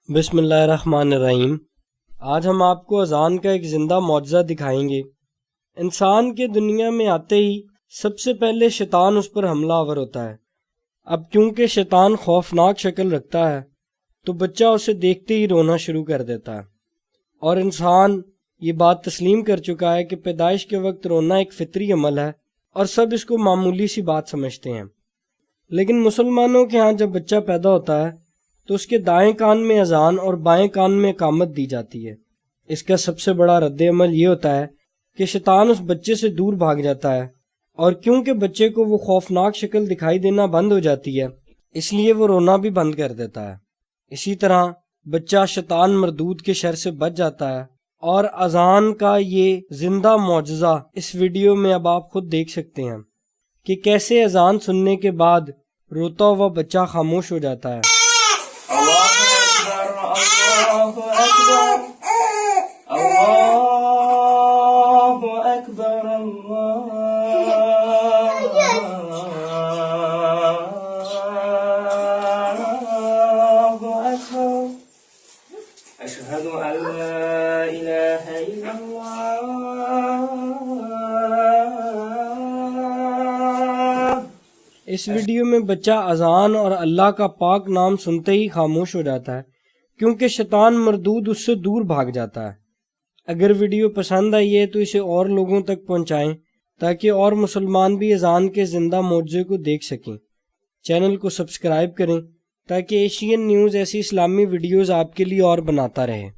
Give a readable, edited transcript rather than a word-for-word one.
بسم اللہ الرحمن الرحیم۔ آج ہم آپ کو اذان کا ایک زندہ معجزہ دکھائیں گے۔ انسان کے دنیا میں آتے ہی سب سے پہلے شیطان اس پر حملہ آور ہوتا ہے۔ اب کیونکہ شیطان خوفناک شکل رکھتا ہے تو بچہ اسے دیکھتے ہی رونا شروع کر دیتا ہے، اور انسان یہ بات تسلیم کر چکا ہے کہ پیدائش کے وقت رونا ایک فطری عمل ہے اور سب اس کو معمولی سی بات سمجھتے ہیں۔ لیکن مسلمانوں کے ہاں جب بچہ پیدا ہوتا ہے تو اس کے دائیں کان میں اذان اور بائیں کان میں اقامت دی جاتی ہے۔ اس کا سب سے بڑا رد عمل یہ ہوتا ہے کہ شیطان اس بچے سے دور بھاگ جاتا ہے، اور کیونکہ بچے کو وہ خوفناک شکل دکھائی دینا بند ہو جاتی ہے اس لیے وہ رونا بھی بند کر دیتا ہے۔ اسی طرح بچہ شیطان مردود کے شر سے بچ جاتا ہے، اور اذان کا یہ زندہ معجزہ اس ویڈیو میں اب آپ خود دیکھ سکتے ہیں کہ کیسے اذان سننے کے بعد روتا ہوا بچہ خاموش ہو جاتا ہے۔ أشهد أن لا إله إلا الله۔ اس ویڈیو میں بچہ اذان اور اللہ کا پاک نام سنتے ہی خاموش ہو جاتا ہے، کیونکہ شیطان مردود اس سے دور بھاگ جاتا ہے۔ اگر ویڈیو پسند آئی ہے تو اسے اور لوگوں تک پہنچائیں تاکہ اور مسلمان بھی اذان کے زندہ معجزے کو دیکھ سکیں۔ چینل کو سبسکرائب کریں تاکہ ایشین نیوز ایسی اسلامی ویڈیوز آپ کے لیے اور بناتا رہے۔